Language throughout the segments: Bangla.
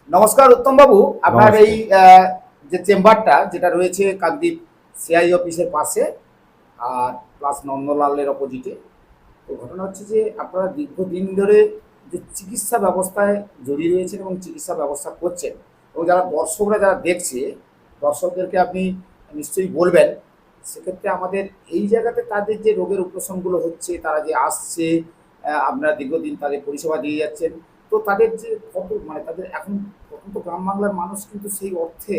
নমস্কার উত্তম বাবু, আপনার এই নমস্কার। যে চেম্বারটা যেটা রয়েছে কাকদ্বীপ সিআই অফিসের পাশে আর প্লাস নন্দলালের অপোজিটে। তো ঘটনা হচ্ছে যে আপনারা দীর্ঘদিন ধরে যে চিকিৎসা ব্যবস্থায় জড়িয়ে রয়েছেন এবং চিকিৎসা ব্যবস্থা করছেন, এবং যারা দর্শকরা যারা দেখছে, দর্শকদেরকে আপনি নিশ্চয়ই বলবেন। সেক্ষেত্রে আমাদের এই জায়গাতে তাদের যে রোগের উপশমগুলো হচ্ছে, তারা যে আসছে, আপনারা দীর্ঘদিন তাদের পরিষেবা দিয়ে যাচ্ছেন। তো তাদের যে কত মানে তাদের এখন প্রথম তো গ্রাম বাংলার মানুষ কিন্তু সেই অর্থে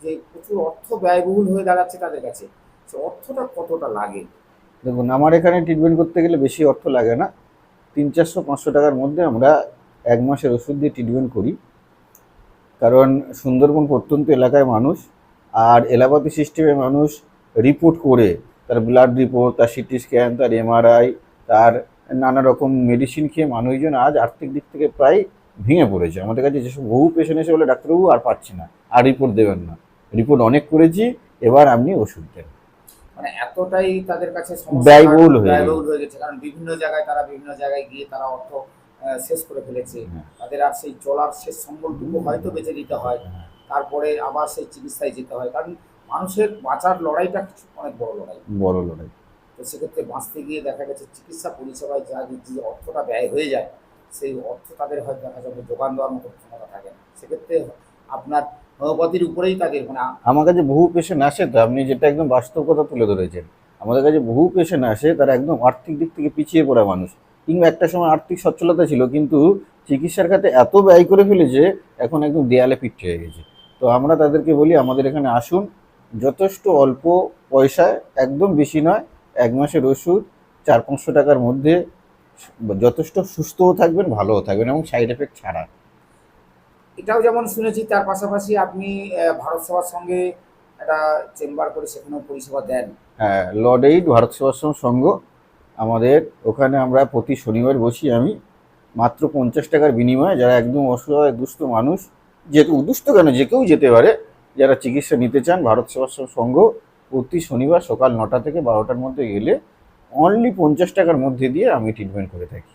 যে প্রচুর অর্থ ব্যয়বহুল হয়ে দাঁড়াচ্ছে তাদের কাছে, সে অর্থটা কতটা লাগে? দেখুন, আমার এখানে ট্রিটমেন্ট করতে গেলে বেশি অর্থ লাগে না। 300-400 টাকার মধ্যে আমরা 1 মাসের ওষুধ দিয়ে ট্রিটমেন্ট করি। কারণ সুন্দরবন প্রত্যন্ত এলাকায় মানুষ, আর এলাপাতি সিস্টেমে মানুষ রিপোর্ট করে, তার ব্লাড রিপোর্ট, তার সিটি স্ক্যান, তার এমআরআই, তার নানা রকম মেডিসিন খেয়ে মানুষজন আজ আর্থিক দিক থেকে প্রায় ভেঙে পড়েছে। আমাদের কাছে যেসব বহু পেশেন্ট এসে বলে, ডাক্তারবাবু আর পারছি না, আর রিপোর্ট দেবেন না, রিপোর্ট অনেক করেছি, এবার আপনি ওষুধ দেন। মানে এতটাই তাদের কাছে সমস্যা ব্যয়বহুল হয়ে ব্যয়বহুল গেছে। হয়ে গেছে, কারণ বিভিন্ন জায়গায় তারা বিভিন্ন জায়গায় গিয়ে তারা অর্থ শেষ করে ফেলেছে। হ্যাঁ, তাদের আর সেই চলার শেষ সম্বলটুকু হয়তো বেঁচে দিতে হয়, হ্যাঁ, তারপরে আবার সেই চিকিৎসায় যেতে হয়, কারণ মানুষের বাঁচার লড়াইটা অনেক বড় লড়াই। বড় লড়াই। তো সেক্ষেত্রে বাঁচতে গিয়ে দেখা গেছে চিকিৎসা পরিষেবায় যা যে অর্থটা ব্যয় হয়ে যায়, সেই অর্থ তাদের হয়তো দেখা যাবে যোগান দেওয়ার মতো ক্ষমতা থাকে না। সেক্ষেত্রে আপনার হোমিওপ্যাথির উপরেই তাদের মানে আমার কাছে বহু পেশেন্ট আসে, তো আপনি যেটা একদম বাস্তব কথা তুলে ধরেছেন। আমাদের কাছে বহু পেশেন্ট আসে, তারা একদম আর্থিক দিক থেকে পিছিয়ে পড়া মানুষ, কিংবা একটা সময় আর্থিক সচ্ছলতা ছিল, কিন্তু চিকিৎসার খাতে এত ব্যয় করে ফেলেছে, এখন একদম দেয়ালে পিঠ হয়ে গেছে। তো আমরা তাদেরকে বলি, আমাদের এখানে আসুন, যথেষ্ট অল্প পয়সায়, একদম বেশি নয়, 1 মাসের ওষুধ 400-500 টাকার মধ্যে, যথেষ্ট সুস্থও থাকবেন, ভালোও থাকবেন, এবং সাইড এফেক্ট ছাড়া। এটাও যেমন শুনেছি, তার পাশাপাশি আপনি ভারত সেবার সঙ্গে একটা চেম্বার করে সেখানেও পরিষেবা দেন। হ্যাঁ, লর্ড এইড ভারত সেবাশ্রম সংঘ, আমাদের ওখানে আমরা প্রতি শনিবার বসি আমি। মাত্র 50 টাকার বিনিময়ে যারা একদম অসহায় দুস্থ মানুষ, যেহেতু দুস্থ কেন, যে কেউ যেতে পারে, যারা চিকিৎসা নিতে চান, ভারত সেবাশ্রম সংঘ প্রতি শনিবার সকাল 9টা থেকে 12টার মধ্যে গেলে অনলি 50 টাকার মধ্যে দিয়ে আমি ট্রিটমেন্ট করে থাকি।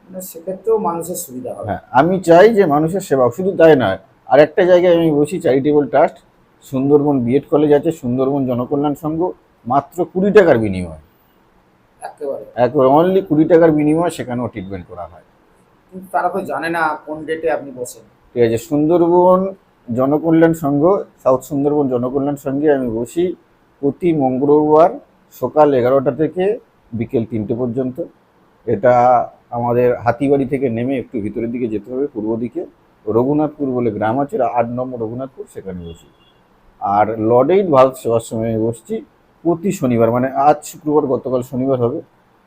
মানে সেক্ষেত্রেও মানুষের সুবিধা হবে। হ্যাঁ, আমি চাই যে মানুষের সেবা, শুধু তাই নয়, আর একটা জায়গায় আমি বসি, charitable trust Sundarban BEd college আছে, সুন্দরবন জনকল্যাণ সংঘ, মাত্র 20 টাকার বিনিময়ে, একেবারে। একবার অনলি 20 টাকার বিনিময়ে সেখানেও ট্রিটমেন্ট করা হয়। কিন্তু তারা তো জানে না কোন ডেটে আপনি বসেন। ঠিক আছে, সুন্দরবন জনকল্যাণ সংঘ, সাউথ সুন্দরবন জনকল্যাণ সংঘে আমি বসি প্রতি মঙ্গলবার সকাল 11টা থেকে বিকেল 3টে পর্যন্ত। এটা আমাদের হাতিবাড়ি থেকে নেমে একটু ভিতরের দিকে যেতে হবে, পূর্ব দিকে রঘুনাথপুর বলে গ্রাম আছে, 8 নম্বর রঘুনাথপুর, সেখানে বসি। আর লর্ড এইড ভারত সেবাশ্রমে বসছি প্রতি শনিবার, মানে আজ শুক্রবার, গতকাল শনিবার হবে।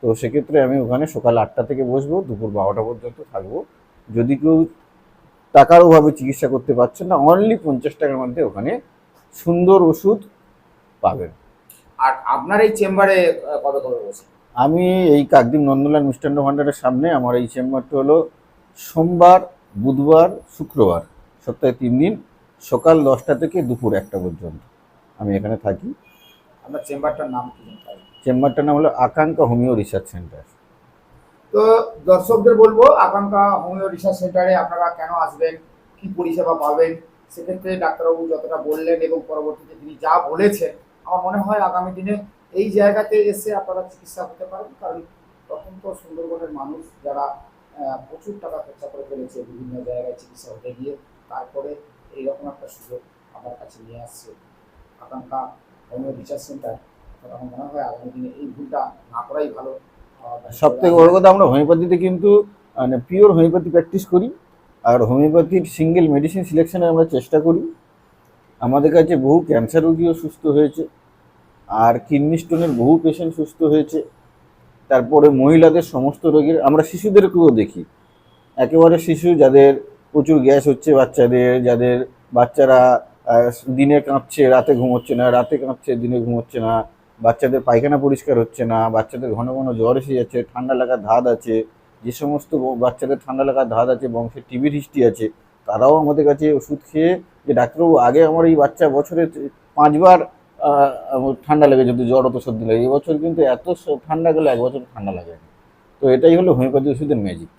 তো সেক্ষেত্রে আমি ওখানে সকাল 8টা থেকে বসবো, দুপুর 12টা পর্যন্ত থাকবো। যদি কেউ টাকার অভাবে চিকিৎসা করতে পারছেন না, অনলি 50 টাকার মধ্যে ওখানে সুন্দর ওষুধ পাবেন। আর আপনার এই চেম্বারে কবে কবে বসে? আমি এই কাকদ্বীপ নন্দলাল মিষ্টান্ন ভাণ্ডারের সামনে আমার এই চেম্বারটা হলো সোমবার, বুধবার, শুক্রবার, সপ্তাহে 3 দিন, সকাল 10টা থেকে দুপুর 1টা পর্যন্ত আমি এখানে থাকি। আপনার চেম্বারটার নাম কি জানতে পারি? চেম্বারটার নাম হলো আকাঙ্ক্ষা হোমিও রিসার্চ সেন্টার। তো দর্শকদের বলবো, আকাঙ্ক্ষা হোমিও রিসার্চ সেন্টারে আপনারা কেন আসবেন, কি পরিষেবা পাবেন। সেক্ষেত্রে ডাক্তারবাবু যতটা বললেন এবং পরবর্তীতে তিনি যা বলেছেন, আমার মনে হয় আগামী দিনে এই জায়গাতে এসে আপনারা চিকিৎসা হতে পারেন। কারণ তখন তো সুন্দরবনের মানুষ যারা প্রচুর টাকা খরচা করে ফেলেছে বিভিন্ন জায়গায় চিকিৎসা হতে গিয়ে, তারপরে এইরকম একটা সুযোগ আমার কাছে নিয়ে আসছে আকাঙ্ক্ষা হোমিও রিসার্চ সেন্টার। আমার মনে হয় আগামী দিনে এই ভুলটা না করাই ভালো। সব থেকে বড় কথা, আমরা হোমিওপ্যাথিতে কিন্তু মানে পিওর হোমিওপ্যাথি প্র্যাকটিস করি, আর হোমিওপ্যাথির সিঙ্গেল মেডিসিন সিলেকশনে আমরা চেষ্টা করি। আমাদের কাছে বহু ক্যান্সার রোগীও সুস্থ হয়েছে, আর কিডনি স্টোনের বহু পেশেন্ট সুস্থ হয়েছে। তারপরে মহিলাদের সমস্ত রোগের, আমরা শিশুদেরকেও দেখি, একেবারে শিশু যাদের প্রচুর গ্যাস হচ্ছে, বাচ্চাদের, যাদের বাচ্চারা দিনে কাঁপছে রাতে ঘুমোচ্ছে না, রাতে কাঁপছে দিনে ঘুমোচ্ছে না, বাচ্চাদের পায়খানা পরিষ্কার হচ্ছে না, বাচ্চাদের ঘন ঘন জ্বর এসে যাচ্ছে, ঠান্ডা লাগার ধাত আছে, যে সমস্ত বাচ্চাদের ঠান্ডা লাগার ধাত আছে, বংশের টিবির হিস্ট্রি আছে, তারাও আমাদের কাছে ওষুধ খেয়ে, যে ডাক্তারবাবু আগে আমার এই বাচ্চা বছরে 5বার ঠান্ডা লেগে যেত, জ্বর হতো, সর্দি লাগে, এবছর কিন্তু এত ঠান্ডা গেলে 1 বছর ঠান্ডা লাগে না। তো এটাই হলো হোমিওপ্যাথি ওষুধের ম্যাজিক।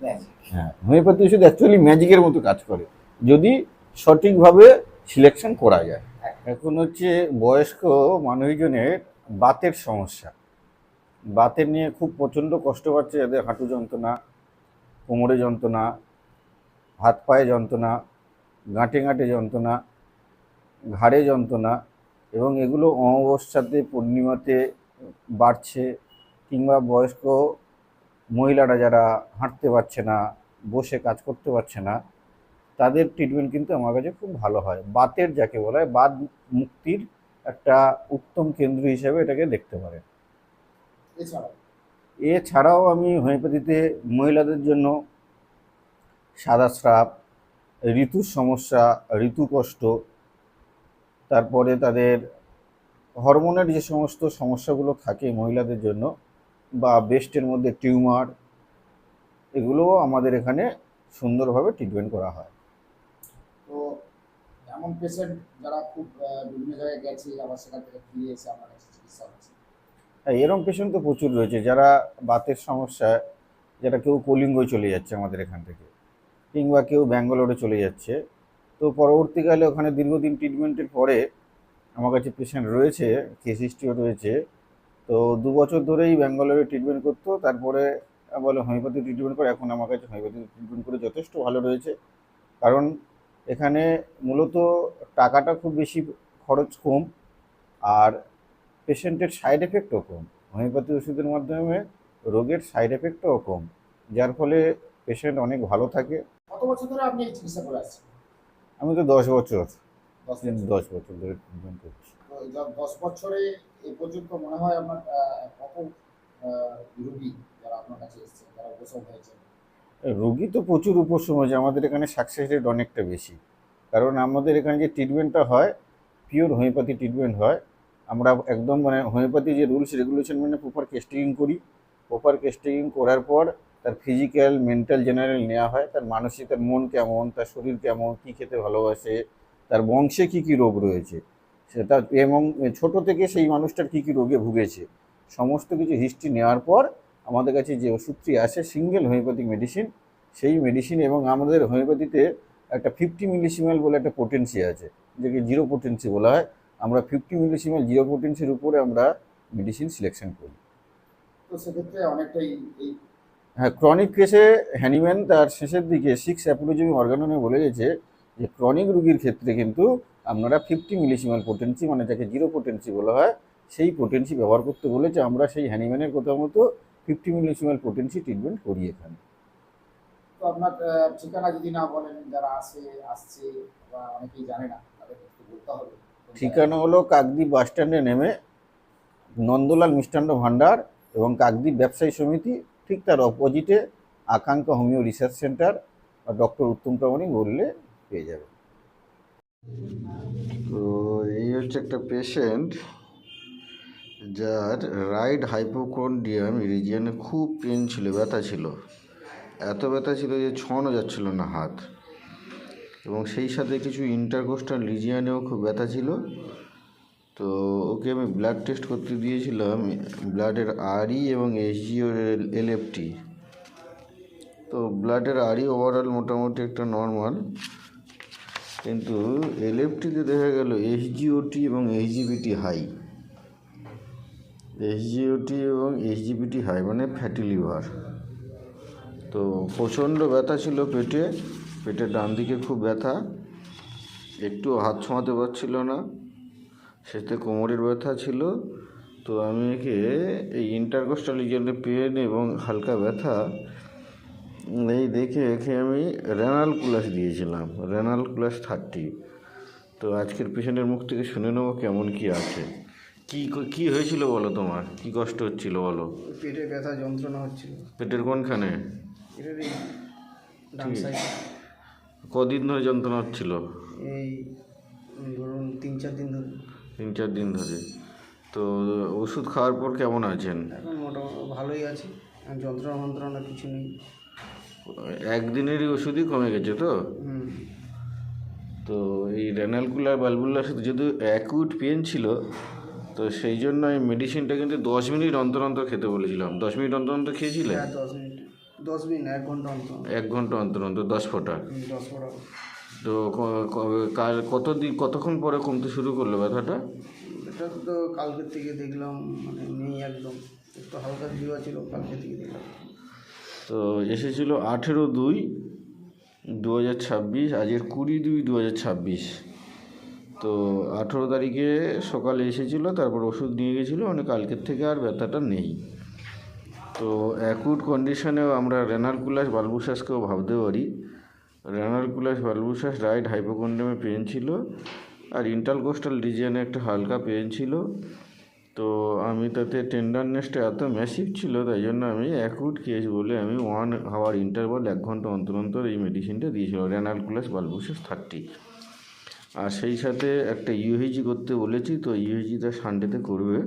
ম্যাজিক। হ্যাঁ, হোমিওপ্যাথি ওষুধ অ্যাকচুয়ালি ম্যাজিকের মতো কাজ করে যদি সঠিকভাবে সিলেকশন করা যায়। এখন হচ্ছে বয়স্ক মানুষজনের বাতের সমস্যা, বাতের নিয়ে খুব প্রচণ্ড কষ্ট পাচ্ছে, এদের হাঁটু যন্ত্রণা, কোমরে যন্ত্রণা, হাত পায়ে যন্ত্রণা, গাঁটে গাঁটে যন্ত্রণা, ঘাড়ে যন্ত্রণা, এবং এগুলো অমাবস্যাতে পূর্ণিমাতে বাড়ছে, কিংবা বয়স্ক মহিলারা যারা হাঁটতে পারছে না, বসে কাজ করতে পারছে না, তাদের ট্রিটমেন্ট কিন্তু আমার কাছে খুব ভালো হয়। বাতের যাকে বলা হয় বাত মুক্তির একটা উত্তম কেন্দ্র হিসেবে এটাকে দেখতে পারে। এছাড়াও এছাড়াও আমি হোমিওপ্যাথিতে মহিলাদের জন্য সাদা স্রাব, ঋতুর সমস্যা, ঋতু কষ্ট, তারপরে তাদের হরমোনের যে সমস্ত সমস্যাগুলো থাকে মহিলাদের জন্য, বা ব্রেস্টের মধ্যে টিউমার, এগুলোও আমাদের এখানে সুন্দরভাবে ট্রিটমেন্ট করা হয়। তো এমন পেশেন্ট যারা খুব বিভিন্ন জায়গায় গেছে আবার সেখান থেকে ফিরে এসে আমার কাছে চিকিৎসা হচ্ছে। হ্যাঁ, এরকম পেশেন্ট তো প্রচুর রয়েছে, যারা বাতের সমস্যায়, যারা কেউ কলিঙ্গয় চলে যাচ্ছে আমাদের এখান থেকে, কিংবা কেউ ব্যাঙ্গালোরে চলে যাচ্ছে, তো পরবর্তীকালে ওখানে দীর্ঘদিন ট্রিটমেন্টের পরে আমার কাছে পেশেন্ট রয়েছে, কেস হিস্ট্রিও রয়েছে। তো 2 বছর ধরেই ব্যাঙ্গালোরে ট্রিটমেন্ট করতো, তারপরে বলে হোমিওপ্যাথি ট্রিটমেন্ট করে, এখন আমার কাছে হোমিওপ্যাথি ট্রিটমেন্ট করে যথেষ্ট ভালো রয়েছে। কারণ এখানে মূলত টাকাটা খুব বেশি খরচ কম, আর পেশেন্টের সাইড এফেক্টও কম। হোমিওপ্যাথি ওষুধের মাধ্যমে রোগের সাইড এফেক্টও কম, যার ফলে পেশেন্ট অনেক ভালো থাকে। কত বছর ধরে আপনি এই চিকিৎসা করে আসছেন? আমি তো 10 বছর 10 বছর। ধরে ট্রিটমেন্ট করছি। তো এই 10 বছরে এই পর্যন্ত মনে হয় আপনার কত রোগী যারা আপনার কাছে এসেছে যারা উপশম হয়েছে? রোগী তো প্রচুর উপশম হয়েছে, আমাদের এখানে সাকসেস রেট অনেকটা বেশি, কারণ আমাদের এখানে যে ট্রিটমেন্টটা হয় পিওর হোমিওপ্যাথি ট্রিটমেন্ট হয়। আমরা একদম মানে হোমিওপ্যাথি যে রুলস রেগুলেশন মানে প্রপার কেস্টিং করি, প্রপার কেস্টিং করার পর তার ফিজিক্যাল মেন্টাল জেনারেল নেওয়া হয়, তার মানসিক, তার মন কেমন, তার শরীর কেমন, কী খেতে ভালোবাসে, তার বংশে কী কী রোগ রয়েছে সেটা, এবং ছোট থেকে সেই মানুষটার কী কী রোগে ভুগেছে, সমস্ত কিছু হিস্ট্রি নেওয়ার পর আমাদের কাছে যে ওষুধটি আসে সিঙ্গেল হোমিওপ্যাথিক মেডিসিন, সেই মেডিসিন, এবং আমাদের হোমিওপ্যাথিতে একটা 50 মিলিসিমেল বলে একটা পোটেন্সি আছে, যেটাকে জিরো পোটেন্সি বলা হয়। আমরা 50 মিলিসিমেল জিরো পোটেন্সির উপরে আমরা মেডিসিন সিলেকশন করি। তো সেক্ষেত্রে অনেকটাই এই হ্যাঁ, ক্রনিক কেসে হ্যানিম্যান তার শেষের দিকে 6 অ্যাপোলজি অর্গাননে বলে গেছে যে ক্রনিক রোগীর ক্ষেত্রে কিন্তু আপনারা 50 মিলিসিমেল পোটেন্সি, মানে যাকে জিরো পোটেন্সি বলা হয়, সেই পোটেন্সি ব্যবহার করতে বলেছে। আমরা সেই হ্যানিম্যানের কথা মতো 50 মিলিসিমেল পোটেন্সি ট্রিটমেন্ট করি এখানে। তো আপনার ঠিকানা যদি না বলেন, যারা আসছে বা অনেকেই জানে না তাদের একটু বলতে হবে। ঠিকানা হলো কাকদ্বীপ বাস স্ট্যান্ডে নেমে নন্দলাল মিষ্টান্ন ভাণ্ডার এবং কাকদ্বীপ ব্যবসায়ী সমিতি, ঠিক তার অপোজিটে আকাঙ্ক্ষা হোমিও রিসার্চ সেন্টার, ডক্টর উত্তম প্রামাণিক বললে পেয়ে যাবে। তো এই হচ্ছে একটা পেশেন্ট যার রাইট হাইপোকন্ড্রিয়াম রিজিয়নে খুব পেন ছিল, ব্যথা ছিল, এত ব্যথা ছিল যে ছড়ানো যাচ্ছিল না হাত, এবং সেই সাথে কিছু ইন্টারকোস্টাল রিজিয়নেও খুব ব্যথা ছিল। তো ওকে আমি ব্লাড টেস্ট করতে দিয়েছিলাম, ব্লাডের আরই এবং এইচজিও এলএফটি। তো ব্লাডের আরই ওভারঅল মোটামুটি একটা নর্মাল, কিন্তু এলএফটিতে দেখা গেল এইচজিওটি এবং এইচজিবিটি হাই, এইচজিওটি এবং এইচজিবিটি হাই মানে ফ্যাটি লিভার। তো প্রচণ্ড ব্যথা ছিল পেটে, পেটের ডান দিকে খুব ব্যথা, একটু হাত ছোঁয়াতে পারছিল না, সেতে কোমরের ব্যথা ছিল। তো আমি একে এই ইন্টারকোস্টাল রিজিয়নে পেন এবং হালকা ব্যথা এই দেখে একে আমি রেনাল কুলাস দিয়েছিলাম, রেনাল কুলাস 30। তো আজকের পেশেন্টের মুখ থেকে শুনে নেবো কেমন কি আছে। কি হয়েছিল বলো, তোমার কি কষ্ট হচ্ছিল বলো? পেটে ব্যথা যন্ত্রণা হচ্ছিল। পেটের কোনখানে? এটার এই ডান সাইডে। কদিন ধরে যন্ত্রণা হচ্ছিল? এই ধরুন 3-4 দিন ধরে। 3-4 দিন ধরে। তো ওষুধ খাওয়ার পর কেমন আছেন? এখন মোটামুটি ভালোই আছে, যন্ত্রণা মন্ত্রণা কিছু নেই। একদিনেরই ওষুধই কমে গেছে তো? তো এই রেনালকুলার বালবুলার সাথে যেহেতু অ্যাকুট পেন ছিল, তো সেই জন্য এই মেডিসিনটা কিন্তু 10 মিনিট অন্তর অন্তর খেতে বলেছিলাম। 10 মিনিট অন্তর অন্তর খেয়েছিলে? হ্যাঁ, 10 মিনিট। 10 মিনিট 1 ঘন্টা অন্তর 1 ঘন্টা অন্তর অন্তর 10 ফোঁটা। 10 ফোঁটা। তো কাল কতক্ষণ পরে কমতে শুরু করলো ব্যথাটা? এটা তো কালকের থেকে দেখলাম মানে নেই একদম, একটু হালকা জিবা ছিল, কালকে থেকে দেখলাম। তো এসেছিল 18/2/2026, আজকের 20/2/2026। তো 18 তারিখে সকালে এসেছিলো, তারপর ওষুধ নিয়ে গেছিলো, মানে কালকের থেকে আর ব্যথাটা নেই। তো অ্যাকুট কন্ডিশনেও আমরা রেনালকুলাস বালবুসাসকেও ভাবতে পারি। রেনালকুলাস বালবুসাস রাইট হাইপোকন্ড্রিমে পেন ছিল, আর ইন্টারকোস্টাল রিজিয়নে একটা হালকা পেন ছিল। তো আমি তাতে টেন্ডারনেসটা এত ম্যাসিভ ছিল, তাই জন্য আমি অ্যাকুট কেস বলে আমি 1 আওয়ার ইন্টারভাল 1 ঘন্টা অন্তর অন্তর এই মেডিসিনটা দিয়েছিল, রেনালকুলাস বালবুসাস 30। আর সেই সাথে একটা ইউএইচজি করতে বলেছি, তো ইউএইচজিটা সানডেতে করবে।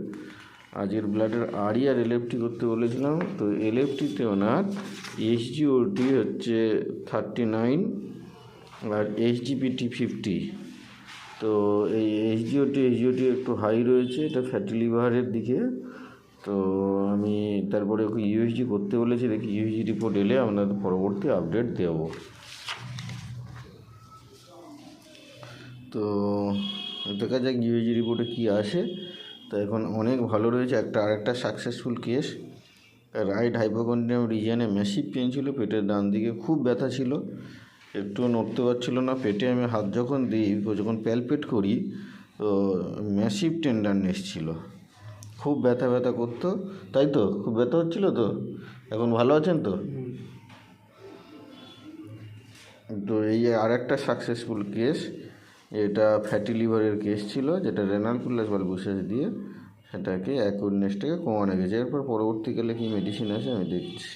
আজকের ব্লাডের আরই আর এলএফটি করতে বলেছিলাম, তো এলএফটিতে ওনার এইচজিওটি হচ্ছে 39 আর এইচজিপিটি 50। তো এই এইচজিওটি একটু হাই রয়েছে, এটা ফ্যাটি লিভারের দিকে। তো আমি তারপরে ওকে ইউএসজি করতে বলেছি, দেখি ইউএসজি রিপোর্ট এলে আপনাদের পরবর্তী আপডেট দেব। তো দেখা যাক ইউএসজি রিপোর্টে কী আসে। তো এখন অনেক ভালো রয়েছে। আরেকটা সাকসেসফুল কেস, রাইট হাইপোকন্ড্রিয়াম রিজিয়নে ম্যাসিভ পেন ছিল, পেটের ডান দিকে খুব ব্যথা ছিল, একটু নড়তে পারছিল না। পেটে আমি হাত যখন দিই, যখন প্যালপেট করি, তো ম্যাসিভ টেন্ডারনেস ছিল, খুব ব্যথা করতো, তাই তো? খুব ব্যথা হচ্ছিলো। তো এখন ভালো আছেন তো? তো এই আরেকটা সাকসেসফুল কেস, এটা ফ্যাটি লিভারের কেস ছিল, যেটা রেনালকুলাস বালবুসাস দিয়ে সেটাকে অ্যাকুটনেসটাকে কমানো গেছে। এরপর পরবর্তীকালে কী মেডিসিন আছে আমি দেখছি।